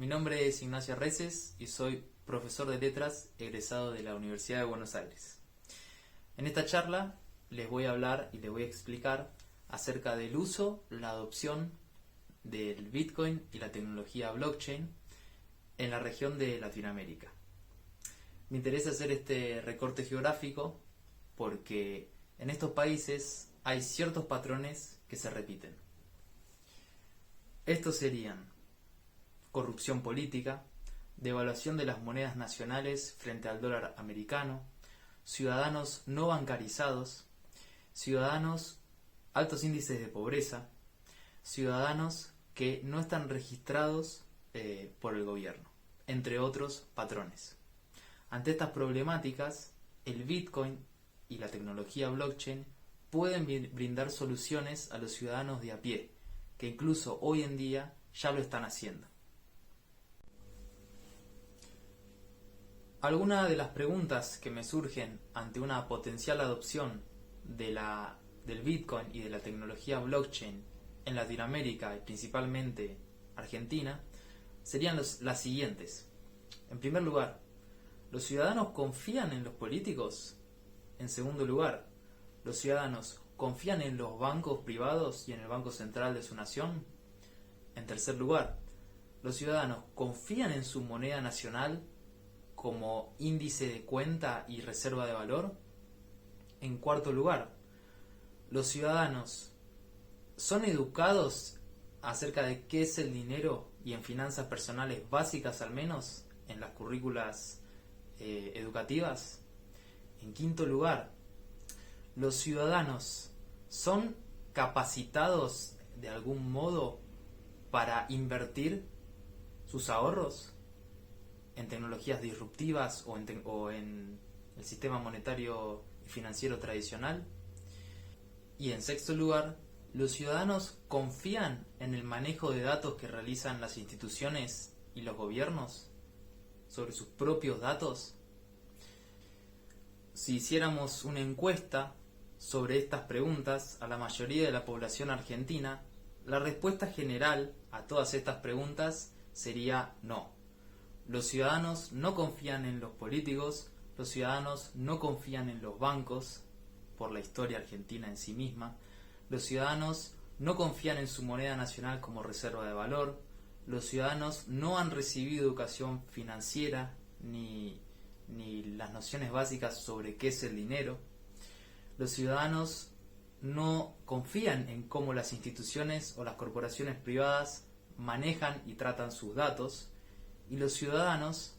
Mi nombre es Ignacio Reces y soy profesor de letras egresado de la Universidad de Buenos Aires. En esta charla les voy a hablar y les voy a explicar acerca del uso, la adopción del Bitcoin y la tecnología blockchain en la región de Latinoamérica. Me interesa hacer este recorte geográfico porque en estos países hay ciertos patrones que se repiten. Estos serían corrupción política, devaluación de las monedas nacionales frente al dólar americano, ciudadanos no bancarizados, ciudadanos altos índices de pobreza, ciudadanos que no están registrados por el gobierno, entre otros patrones. Ante estas problemáticas, el Bitcoin y la tecnología blockchain pueden brindar soluciones a los ciudadanos de a pie, que incluso hoy en día ya lo están haciendo. Algunas de las preguntas que me surgen ante una potencial adopción del Bitcoin y de la tecnología blockchain en Latinoamérica y principalmente Argentina serían las siguientes. En primer lugar, ¿los ciudadanos confían en los políticos? En segundo lugar, ¿los ciudadanos confían en los bancos privados y en el Banco Central de su nación? En tercer lugar, ¿los ciudadanos confían en su moneda nacional como índice de cuenta y reserva de valor? En cuarto lugar, ¿los ciudadanos son educados acerca de qué es el dinero y en finanzas personales básicas al menos en las currículas educativas? En quinto lugar, ¿los ciudadanos son capacitados de algún modo para invertir sus ahorros en tecnologías disruptivas o en el sistema monetario y financiero tradicional? Y en sexto lugar, ¿los ciudadanos confían en el manejo de datos que realizan las instituciones y los gobiernos sobre sus propios datos? Si hiciéramos una encuesta sobre estas preguntas a la mayoría de la población argentina, la respuesta general a todas estas preguntas sería no. Los ciudadanos no confían en los políticos, los ciudadanos no confían en los bancos, por la historia argentina en sí misma, los ciudadanos no confían en su moneda nacional como reserva de valor, los ciudadanos no han recibido educación financiera ni las nociones básicas sobre qué es el dinero, los ciudadanos no confían en cómo las instituciones o las corporaciones privadas manejan y tratan sus datos, y los ciudadanos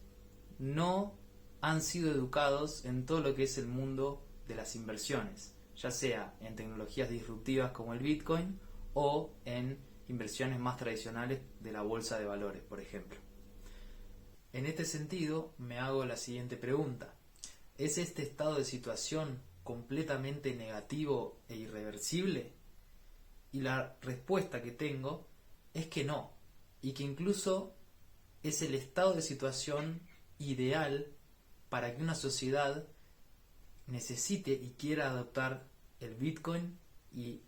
no han sido educados en todo lo que es el mundo de las inversiones, ya sea en tecnologías disruptivas como el Bitcoin o en inversiones más tradicionales de la bolsa de valores, por ejemplo. En este sentido, me hago la siguiente pregunta. ¿Es este estado de situación completamente negativo e irreversible? Y la respuesta que tengo es que no, y que incluso es el estado de situación ideal para que una sociedad necesite y quiera adoptar el Bitcoin y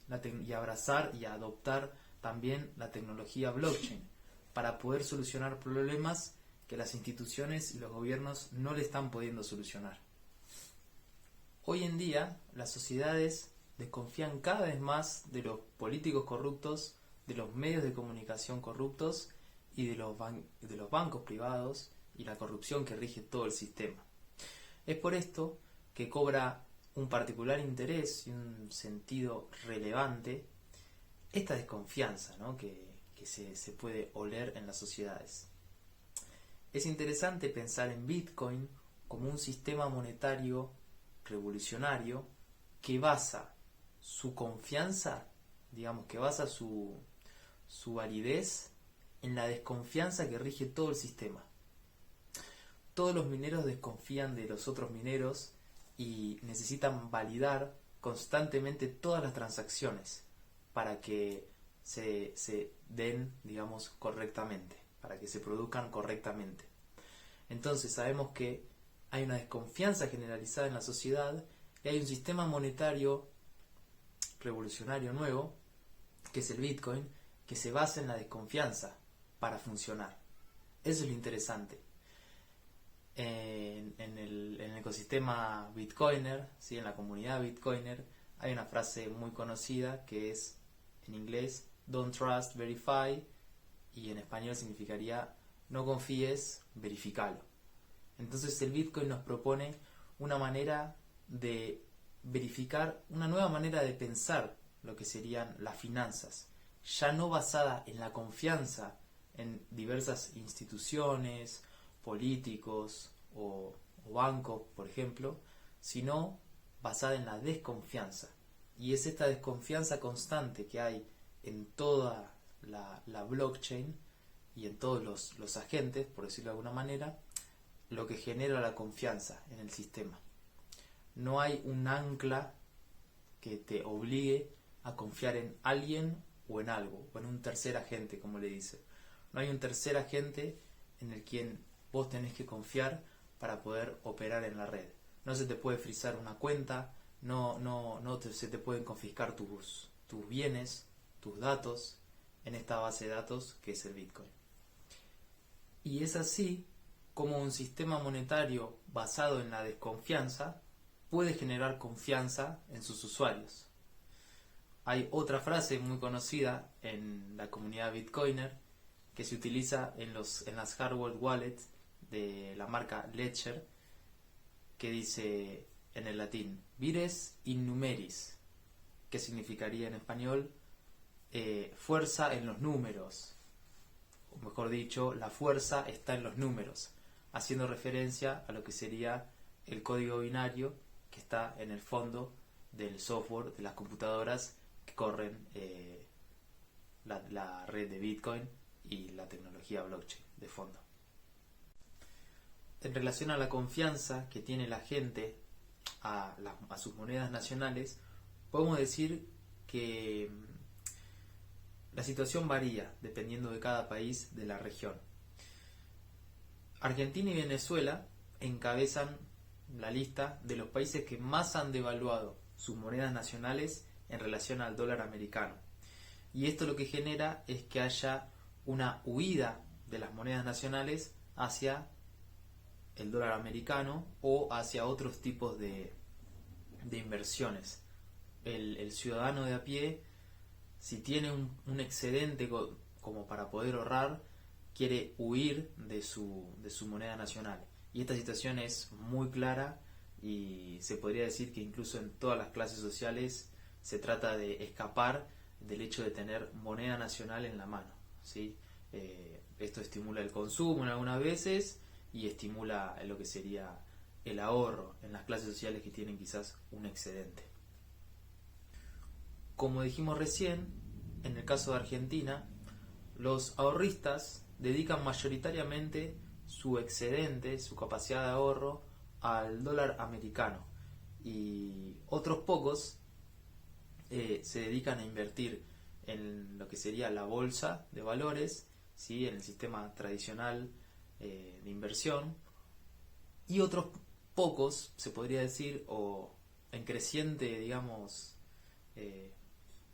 abrazar y adoptar también la tecnología blockchain para poder solucionar problemas que las instituciones y los gobiernos no le están pudiendo solucionar. Hoy en día las sociedades desconfían cada vez más de los políticos corruptos, de los medios de comunicación corruptos y de los bancos privados y la corrupción que rige todo el sistema. Es por esto que cobra un particular interés y un sentido relevante esta desconfianza, ¿no? que se puede oler en las sociedades. Es interesante pensar en Bitcoin como un sistema monetario revolucionario que basa su confianza, digamos que basa su validez en la desconfianza que rige todo el sistema. Todos los mineros desconfían de los otros mineros y necesitan validar constantemente todas las transacciones para que se den, digamos, correctamente, para que se produzcan correctamente. Entonces sabemos que hay una desconfianza generalizada en la sociedad y hay un sistema monetario revolucionario nuevo, que es el Bitcoin, que se basa en la desconfianza para funcionar. Eso es lo interesante. En el ecosistema Bitcoiner, ¿sí? En la comunidad Bitcoiner, hay una frase muy conocida que es, en inglés, don't trust, verify, y en español significaría no confíes, verificalo. Entonces el Bitcoin nos propone una manera de verificar, una nueva manera de pensar lo que serían las finanzas, ya no basada en la confianza en diversas instituciones, políticos o bancos, por ejemplo, sino basada en la desconfianza. Y es esta desconfianza constante que hay en toda la blockchain y en todos los agentes, por decirlo de alguna manera, lo que genera la confianza en el sistema. No hay un ancla que te obligue a confiar en alguien o en algo, o en un tercer agente, como le dice. No hay un tercer agente en el quien vos tenés que confiar para poder operar en la red. No se te puede frizar una cuenta, se te pueden confiscar tus bienes, tus datos, en esta base de datos que es el Bitcoin. Y es así como un sistema monetario basado en la desconfianza puede generar confianza en sus usuarios. Hay otra frase muy conocida en la comunidad Bitcoiner que se utiliza en las hardware wallets de la marca Ledger, que dice en el latín vires in numeris, que significaría en español fuerza en los números, o mejor dicho, la fuerza está en los números, haciendo referencia a lo que sería el código binario que está en el fondo del software de las computadoras que corren la red de Bitcoin y la tecnología blockchain de fondo. En relación a la confianza que tiene la gente a sus monedas nacionales, podemos decir que la situación varía dependiendo de cada país de la región. Argentina y Venezuela encabezan la lista de los países que más han devaluado sus monedas nacionales en relación al dólar americano. Y esto lo que genera es que haya una huida de las monedas nacionales hacia el dólar americano o hacia otros tipos de inversiones. El ciudadano de a pie, si tiene un excedente como para poder ahorrar, quiere huir de su moneda nacional. Y esta situación es muy clara y se podría decir que incluso en todas las clases sociales se trata de escapar del hecho de tener moneda nacional en la mano, ¿sí? Esto estimula el consumo en algunas veces y estimula lo que sería el ahorro en las clases sociales que tienen quizás un excedente. Como dijimos recién, en el caso de Argentina, los ahorristas dedican mayoritariamente su excedente, su capacidad de ahorro, al dólar americano, y otros pocos se dedican a invertir en lo que sería la bolsa de valores, ¿sí? En el sistema tradicional de inversión, y otros pocos, se podría decir, o en creciente, digamos,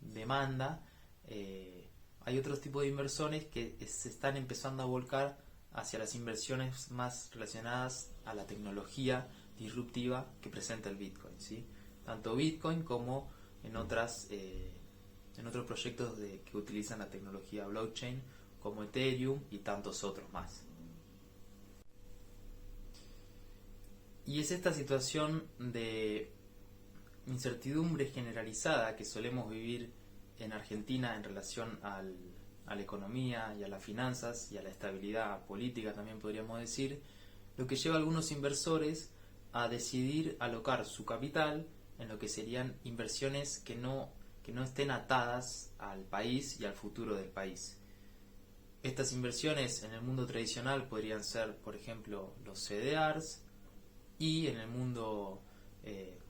demanda, hay otros tipos de inversores que se están empezando a volcar hacia las inversiones más relacionadas a la tecnología disruptiva que presenta el Bitcoin, ¿sí? Tanto Bitcoin como en otros proyectos que utilizan la tecnología blockchain, como Ethereum y tantos otros más. Y es esta situación de incertidumbre generalizada que solemos vivir en Argentina en relación a la economía y a las finanzas y a la estabilidad política, también podríamos decir, lo que lleva a algunos inversores a decidir alocar su capital en lo que serían inversiones que no estén atadas al país y al futuro del país. Estas inversiones en el mundo tradicional podrían ser, por ejemplo, los CDRs, y en el mundo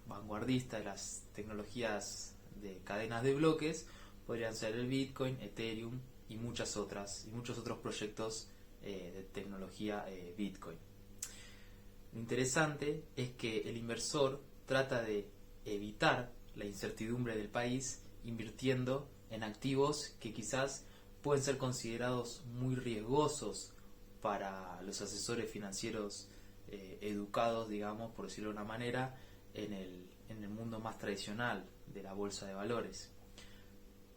vanguardista de las tecnologías de cadenas de bloques podrían ser el Bitcoin, Ethereum y muchos otros proyectos de tecnología Bitcoin. Lo interesante es que el inversor trata de evitar la incertidumbre del país invirtiendo en activos que quizás pueden ser considerados muy riesgosos para los asesores financieros educados, digamos, por decirlo de una manera, en el mundo más tradicional de la bolsa de valores.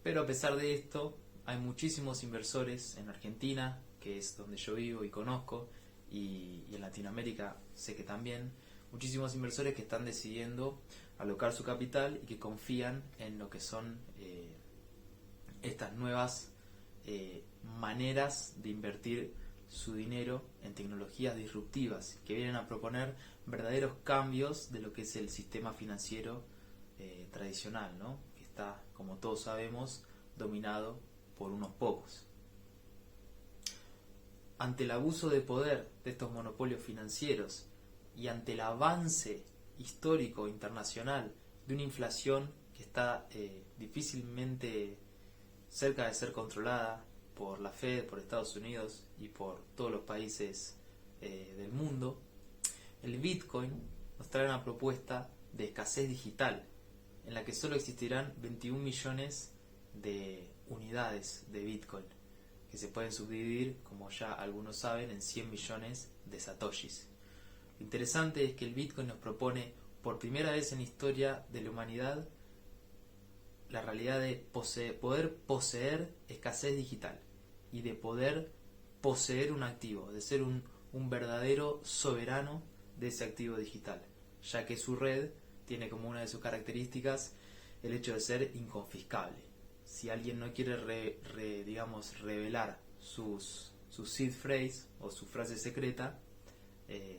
Pero a pesar de esto, hay muchísimos inversores en Argentina, que es donde yo vivo y conozco, y en Latinoamérica sé que también, muchísimos inversores que están decidiendo alocar su capital y que confían en lo que son estas nuevas maneras de invertir su dinero en tecnologías disruptivas que vienen a proponer verdaderos cambios de lo que es el sistema financiero tradicional, ¿no? Que está, como todos sabemos, dominado por unos pocos. Ante el abuso de poder de estos monopolios financieros y ante el avance histórico internacional de una inflación que está difícilmente cerca de ser controlada por la Fed, por Estados Unidos y por todos los países del mundo, el Bitcoin nos trae una propuesta de escasez digital en la que solo existirán 21 millones de unidades de Bitcoin que se pueden subdividir, como ya algunos saben, en 100 millones de satoshis. Lo interesante es que el Bitcoin nos propone por primera vez en la historia de la humanidad la realidad de poder poseer escasez digital y de poder poseer un activo, de ser un verdadero soberano de ese activo digital, ya que su red tiene como una de sus características el hecho de ser inconfiscable. Si alguien no quiere revelar sus seed phrase o su frase secreta,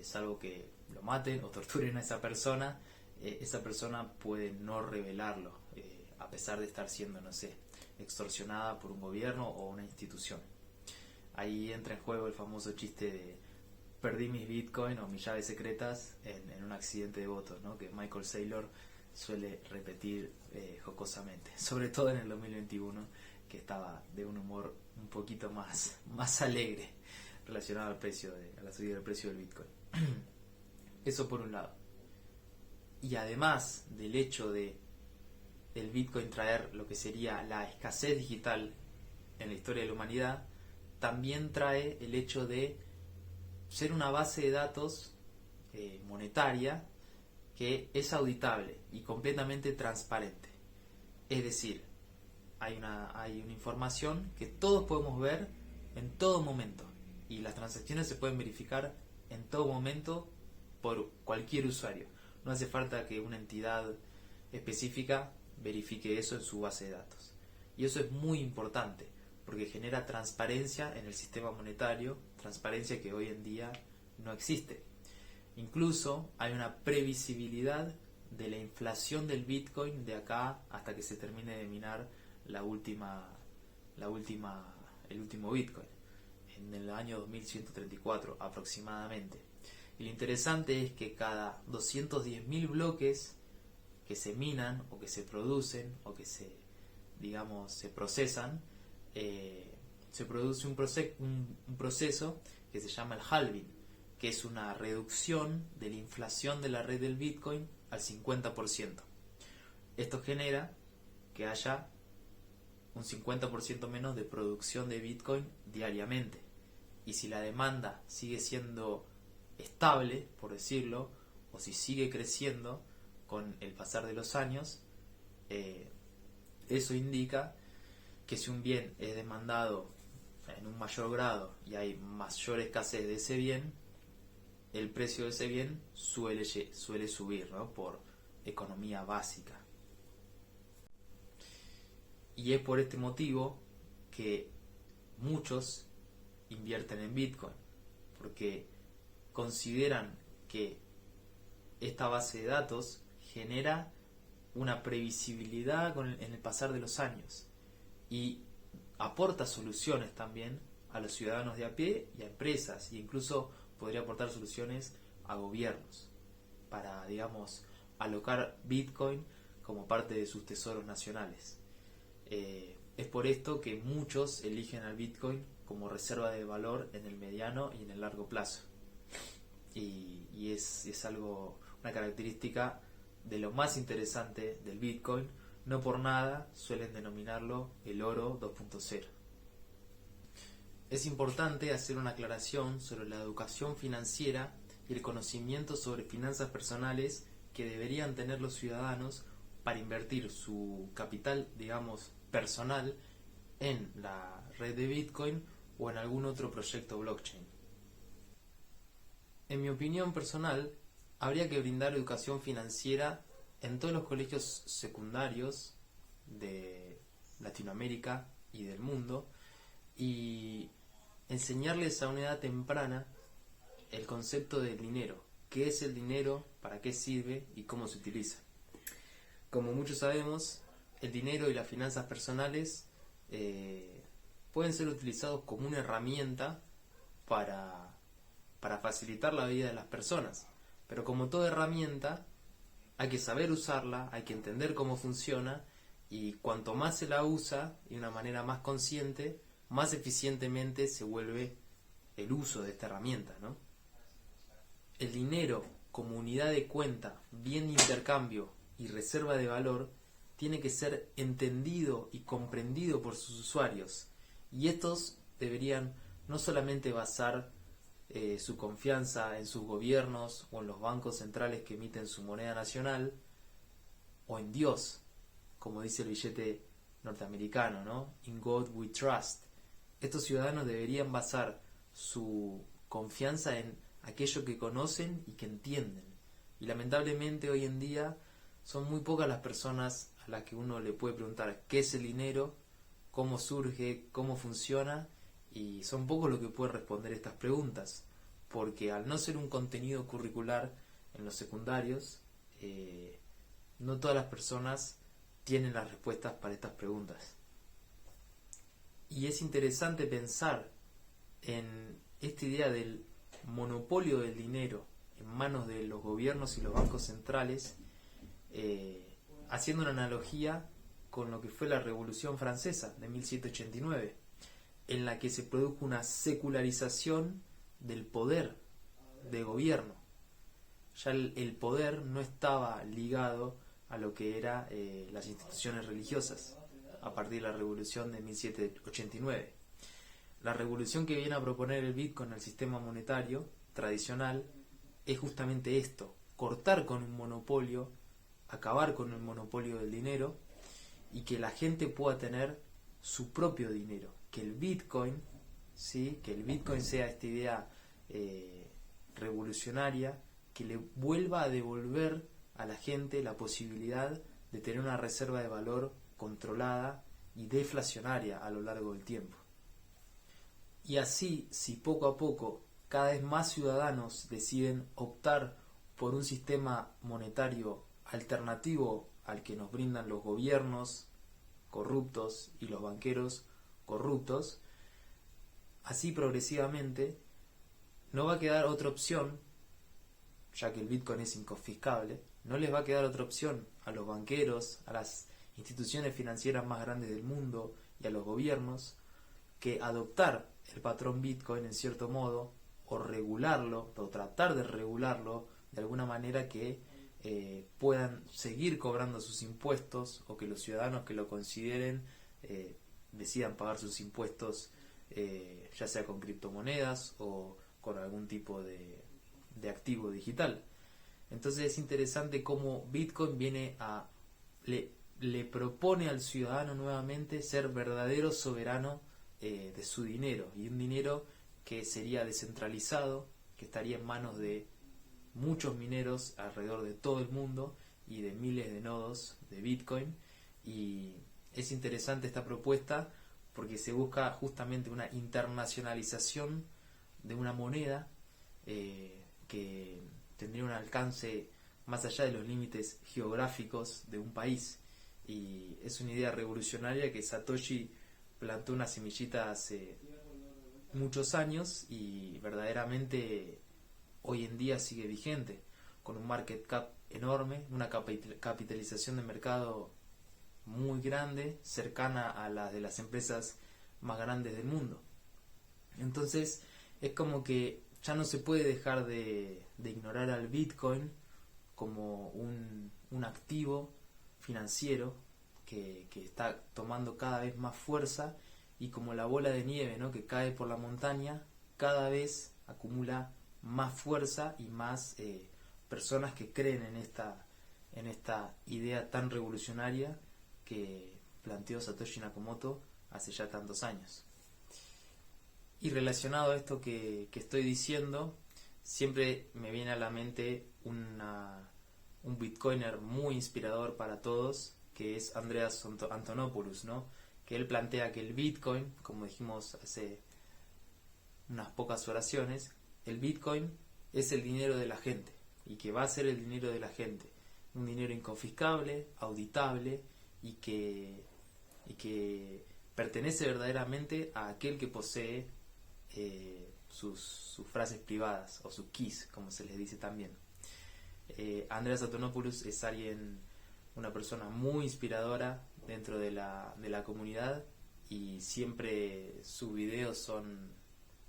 salvo que lo maten o torturen a esa persona puede no revelarlo, a pesar de estar siendo, no sé, extorsionada por un gobierno o una institución. Ahí entra en juego el famoso chiste de perdí mis bitcoin o mis llaves secretas en un accidente de votos, ¿no? Que Michael Saylor suele repetir jocosamente, sobre todo en el 2021, que estaba de un humor un poquito más alegre relacionado a la subida del precio del Bitcoin. Eso por un lado. Y además del hecho de el Bitcoin traer lo que sería la escasez digital en la historia de la humanidad, también trae el hecho de ser una base de datos monetaria que es auditable y completamente transparente. Es decir, hay una información que todos podemos ver en todo momento y las transacciones se pueden verificar en todo momento por cualquier usuario. No hace falta que una entidad específica verifique eso en su base de datos. Y eso es muy importante porque genera transparencia en el sistema monetario, transparencia que hoy en día no existe. Incluso hay una previsibilidad de la inflación del Bitcoin de acá hasta que se termine de minar el último Bitcoin en el año 2134 aproximadamente. Y lo interesante es que cada 210.000 bloques que se minan o que se producen o que se procesan, se produce un proceso que se llama el halving, que es una reducción de la inflación de la red del Bitcoin al 50%. Esto genera que haya un 50% menos de producción de Bitcoin diariamente. Y si la demanda sigue siendo estable, por decirlo, o si sigue creciendo con el pasar de los años, eso indica que si un bien es demandado en un mayor grado y hay mayor escasez de ese bien, el precio de ese bien suele subir, ¿no? Por economía básica. Y es por este motivo que muchos invierten en Bitcoin, porque consideran que esta base de datos genera una previsibilidad en el pasar de los años y aporta soluciones también a los ciudadanos de a pie y a empresas, e incluso podría aportar soluciones a gobiernos para, alocar Bitcoin como parte de sus tesoros nacionales. Es por esto que muchos eligen al Bitcoin como reserva de valor en el mediano y en el largo plazo. Y es algo, una característica de lo más interesante del Bitcoin. No por nada suelen denominarlo el oro 2.0. Es importante hacer una aclaración sobre la educación financiera y el conocimiento sobre finanzas personales que deberían tener los ciudadanos para invertir su capital, digamos, personal en la red de Bitcoin o en algún otro proyecto blockchain. En mi opinión personal, habría que brindar educación financiera en todos los colegios secundarios de Latinoamérica y del mundo y enseñarles a una edad temprana el concepto del dinero, qué es el dinero, para qué sirve y cómo se utiliza. Como muchos sabemos, el dinero y las finanzas personales pueden ser utilizados como una herramienta para facilitar la vida de las personas. Pero como toda herramienta, hay que saber usarla, hay que entender cómo funciona, y cuanto más se la usa y de una manera más consciente, más eficientemente se vuelve el uso de esta herramienta, ¿no? El dinero como unidad de cuenta, bien de intercambio y reserva de valor tiene que ser entendido y comprendido por sus usuarios, y estos deberían no solamente basar su confianza en sus gobiernos o en los bancos centrales que emiten su moneda nacional, o en Dios, como dice el billete norteamericano, ¿no? In God we trust. Estos ciudadanos deberían basar su confianza en aquello que conocen y que entienden. Y lamentablemente hoy en día son muy pocas las personas a las que uno le puede preguntar qué es el dinero, cómo surge, cómo funciona, y son pocos los que pueden responder estas preguntas, porque al no ser un contenido curricular en los secundarios, no todas las personas tienen las respuestas para estas preguntas. Y es interesante pensar en esta idea del monopolio del dinero en manos de los gobiernos y los bancos centrales, haciendo una analogía con lo que fue la Revolución Francesa de 1789, en la que se produjo una secularización del poder de gobierno. Ya el poder no estaba ligado a lo que eran las instituciones religiosas a partir de la Revolución de 1789. La revolución que viene a proponer el Bitcoin al sistema monetario tradicional es justamente esto: cortar con un monopolio, acabar con el monopolio del dinero, y que la gente pueda tener su propio dinero, que el Bitcoin, ¿sí? Que el Bitcoin sea esta idea revolucionaria que le vuelva a devolver a la gente la posibilidad de tener una reserva de valor controlada y deflacionaria a lo largo del tiempo. Y así, si poco a poco cada vez más ciudadanos deciden optar por un sistema monetario alternativo al que nos brindan los gobiernos corruptos y los banqueros corruptos, así progresivamente no va a quedar otra opción, ya que el Bitcoin es inconfiscable, no les va a quedar otra opción a los banqueros, a las instituciones financieras más grandes del mundo y a los gobiernos que adoptar el patrón Bitcoin en cierto modo, o regularlo, o tratar de regularlo de alguna manera que puedan seguir cobrando sus impuestos, o que los ciudadanos que lo consideren decidan pagar sus impuestos, ya sea con criptomonedas o con algún tipo de activo digital. Entonces es interesante cómo Bitcoin viene a le propone al ciudadano nuevamente ser verdadero soberano de su dinero, y un dinero que sería descentralizado, que estaría en manos de muchos mineros alrededor de todo el mundo y de miles de nodos de Bitcoin. Y es interesante esta propuesta porque se busca justamente una internacionalización de una moneda que tendría un alcance más allá de los límites geográficos de un país, y es una idea revolucionaria que Satoshi plantó una semillita hace muchos años y verdaderamente hoy en día sigue vigente, con un market cap enorme, una capitalización de mercado muy grande, cercana a la de las empresas más grandes del mundo. Entonces es como que ya no se puede dejar de ignorar al Bitcoin como un activo financiero que está tomando cada vez más fuerza y como la bola de nieve, ¿no?, que cae por la montaña, cada vez acumula más fuerza y más personas que creen en esta idea tan revolucionaria que planteó Satoshi Nakamoto hace ya tantos años. Y relacionado a esto que estoy diciendo, siempre me viene a la mente un bitcoiner muy inspirador para todos, que es Andreas Antonopoulos, ¿no?, que él plantea que el bitcoin, como dijimos hace unas pocas oraciones, el bitcoin es el dinero de la gente, y que va a ser el dinero de la gente, un dinero inconfiscable, auditable, y que pertenece verdaderamente a aquel que posee sus frases privadas, o sus keys, como se les dice también. Andreas Antonopoulos es una persona muy inspiradora dentro de la comunidad, y siempre sus videos son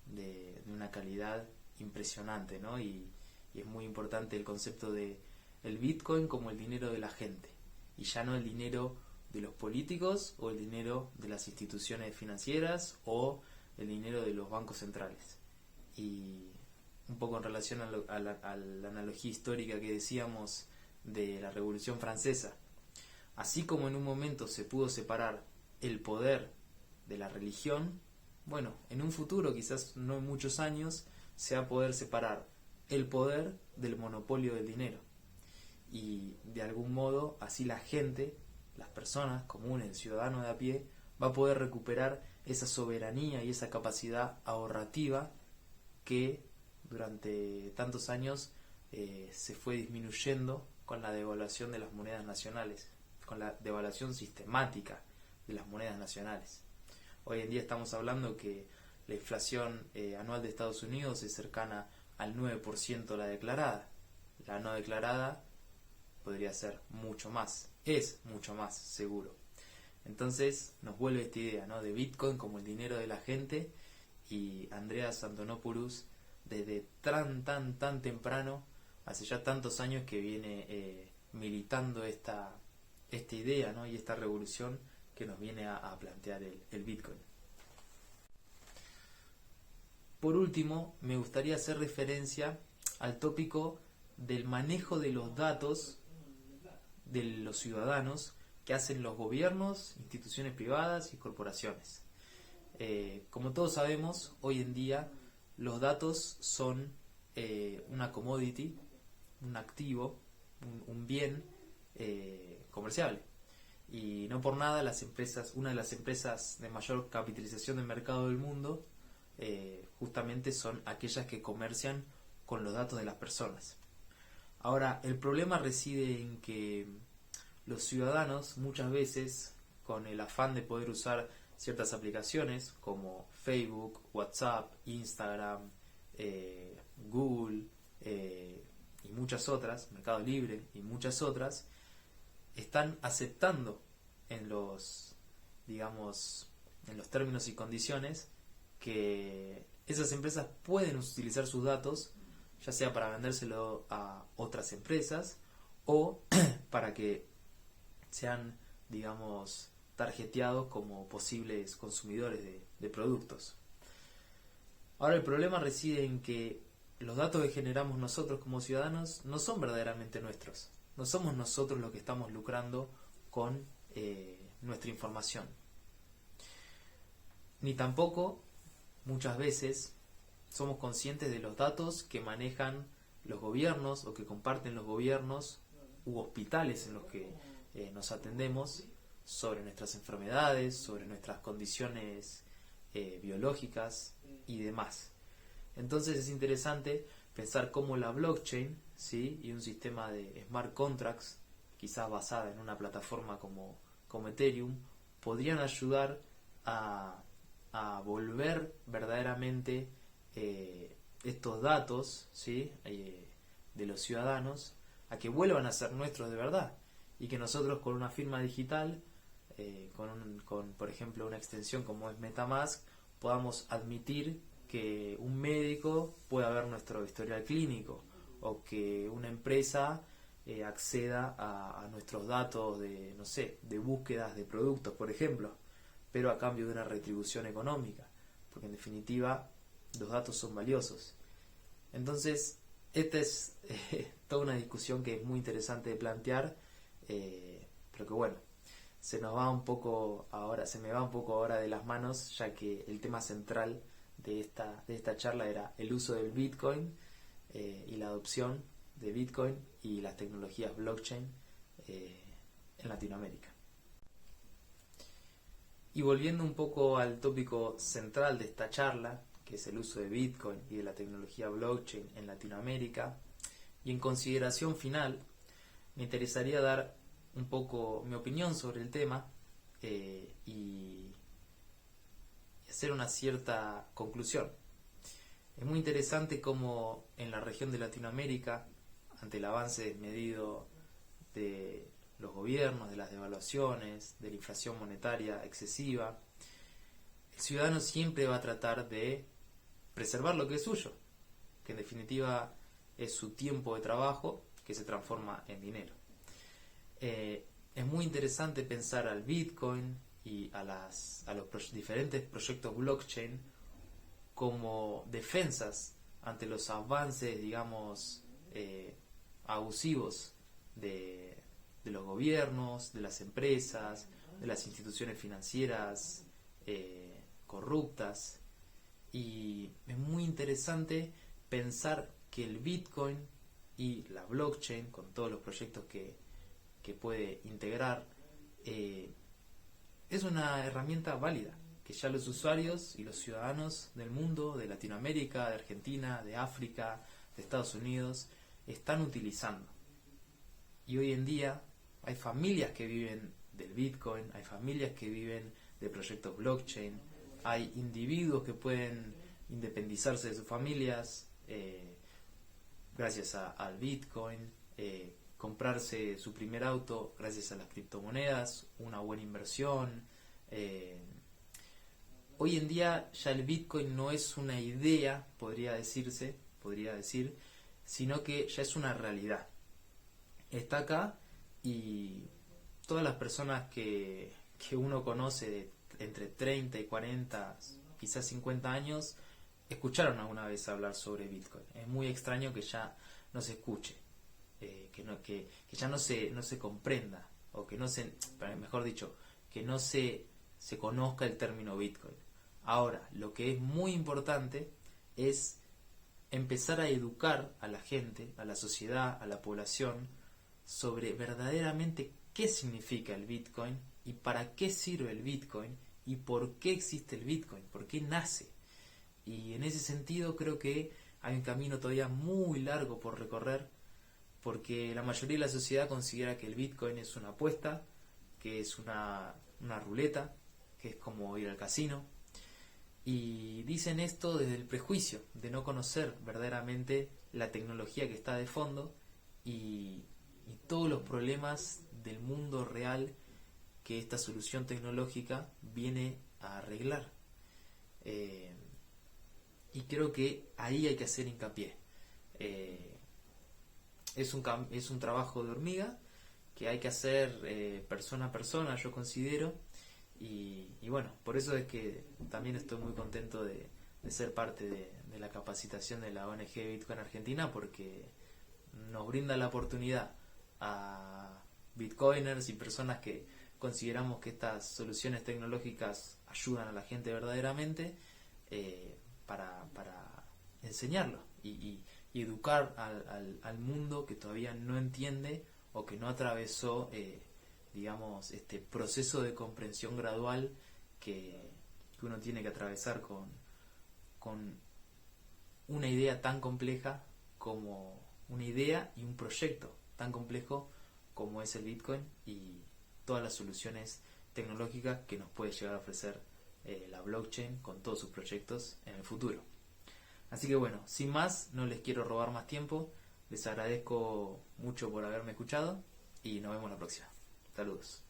de una calidad impresionante, ¿no? Y es muy importante el concepto de el Bitcoin como el dinero de la gente, y ya no el dinero de los políticos o el dinero de las instituciones financieras o el dinero de los bancos centrales. Y un poco en relación a la analogía histórica que decíamos de la Revolución Francesa, así como en un momento se pudo separar el poder de la religión, bueno, en un futuro, quizás no en muchos años, se va a poder separar el poder del monopolio del dinero. Y de algún modo, así la gente, las personas comunes, el ciudadano de a pie, va a poder recuperar esa soberanía y esa capacidad ahorrativa que durante tantos años se fue disminuyendo con la devaluación de las monedas nacionales, con la devaluación sistemática de las monedas nacionales. Hoy en día estamos hablando que la inflación anual de Estados Unidos es cercana al 9% la declarada. La no declarada podría ser mucho más, es mucho más seguro. Entonces nos vuelve esta idea, ¿no?, de Bitcoin como el dinero de la gente, y Andreas Antonopoulos desde tan temprano, hace ya tantos años que viene militando esta idea, ¿no?, y esta revolución que nos viene a plantear el Bitcoin. Por último, me gustaría hacer referencia al tópico del manejo de los datos de los ciudadanos que hacen los gobiernos, instituciones privadas y corporaciones. Como todos sabemos, hoy en día los datos son una commodity, un activo, un bien comerciable. Y no por nada una de las empresas de mayor capitalización del mercado del mundo justamente son aquellas que comercian con los datos de las personas. Ahora, el problema reside en que los ciudadanos muchas veces, con el afán de poder usar ciertas aplicaciones como Facebook, WhatsApp, Instagram, Google y muchas otras, Mercado Libre y muchas otras, están aceptando en los términos y condiciones que esas empresas pueden utilizar sus datos, ya sea para vendérselo a otras empresas o para que sean, targeteados como posibles consumidores de productos. Ahora, el problema reside en que los datos que generamos nosotros como ciudadanos no son verdaderamente nuestros. No somos nosotros los que estamos lucrando con nuestra información. Ni tampoco, muchas veces, somos conscientes de los datos que manejan los gobiernos o que comparten los gobiernos u hospitales en los que nos atendemos sobre nuestras enfermedades, sobre nuestras condiciones biológicas y demás. Entonces es interesante pensar cómo la blockchain, ¿sí?, y un sistema de smart contracts, quizás basada en una plataforma como Ethereum, podrían ayudar a volver verdaderamente estos datos, ¿sí?, de los ciudadanos, a que vuelvan a ser nuestros de verdad, y que nosotros con una firma digital, con por ejemplo una extensión como es MetaMask, podamos admitir que un médico pueda ver nuestro historial clínico, o que una empresa acceda a nuestros datos de búsquedas de productos, por ejemplo, pero a cambio de una retribución económica, porque en definitiva los datos son valiosos. Entonces, esta es toda una discusión que es muy interesante de plantear, pero que bueno, se me va un poco ahora de las manos, ya que el tema central de esta charla era el uso del Bitcoin y la adopción de Bitcoin y las tecnologías blockchain en Latinoamérica. Y volviendo un poco al tópico central de esta charla, que es el uso de Bitcoin y de la tecnología blockchain en Latinoamérica, y en consideración final, me interesaría dar un poco mi opinión sobre el tema y hacer una cierta conclusión. Es muy interesante cómo en la región de Latinoamérica, ante el avance desmedido de los gobiernos, de las devaluaciones, de la inflación monetaria excesiva, el ciudadano siempre va a tratar de preservar lo que es suyo, que en definitiva es su tiempo de trabajo que se transforma en dinero. Es muy interesante pensar al Bitcoin y a los diferentes proyectos blockchain como defensas ante los avances, digamos, abusivos de los gobiernos, de las empresas, de las instituciones financieras corruptas. Y es muy interesante pensar que el Bitcoin y la blockchain, con todos los proyectos que puede integrar, es una herramienta válida, que ya los usuarios y los ciudadanos del mundo, de Latinoamérica, de Argentina, de África, de Estados Unidos, están utilizando. Y hoy en día hay familias que viven del Bitcoin, hay familias que viven de proyectos blockchain, hay individuos que pueden independizarse de sus familias gracias al Bitcoin, comprarse su primer auto gracias a las criptomonedas, una buena inversión. Hoy en día ya el Bitcoin no es una idea, podría decir, sino que ya es una realidad. Está acá y todas las personas que uno conoce entre 30 y 40, quizás 50 años, escucharon alguna vez hablar sobre Bitcoin. Es muy extraño que ya no se escuche, que ya no se comprenda, o que no se, mejor dicho, que no se conozca el término Bitcoin. Ahora, lo que es muy importante es empezar a educar a la gente, a la sociedad, a la población, sobre verdaderamente qué significa el Bitcoin y para qué sirve el Bitcoin y por qué existe el Bitcoin, por qué nace. Y en ese sentido creo que hay un camino todavía muy largo por recorrer, porque la mayoría de la sociedad considera que el Bitcoin es una apuesta, que es una ruleta, que es como ir al casino. Y dicen esto desde el prejuicio de no conocer verdaderamente la tecnología que está de fondo y todos los problemas del mundo real que esta solución tecnológica viene a arreglar. Y creo que ahí hay que hacer hincapié. Es un trabajo de hormiga que hay que hacer persona a persona, yo considero. Y bueno, por eso es que también estoy muy contento de ser parte de la capacitación de la ONG Bitcoin Argentina, porque nos brinda la oportunidad a bitcoiners y personas que consideramos que estas soluciones tecnológicas ayudan a la gente verdaderamente, para enseñarlo y educar al mundo que todavía no entiende o que no atravesó digamos, este proceso de comprensión gradual que uno tiene que atravesar con una idea tan compleja como una idea y un proyecto tan complejo como es el Bitcoin y todas las soluciones tecnológicas que nos puede llegar a ofrecer la blockchain con todos sus proyectos en el futuro. Así que bueno, sin más, no les quiero robar más tiempo, les agradezco mucho por haberme escuchado y nos vemos la próxima. Saludos.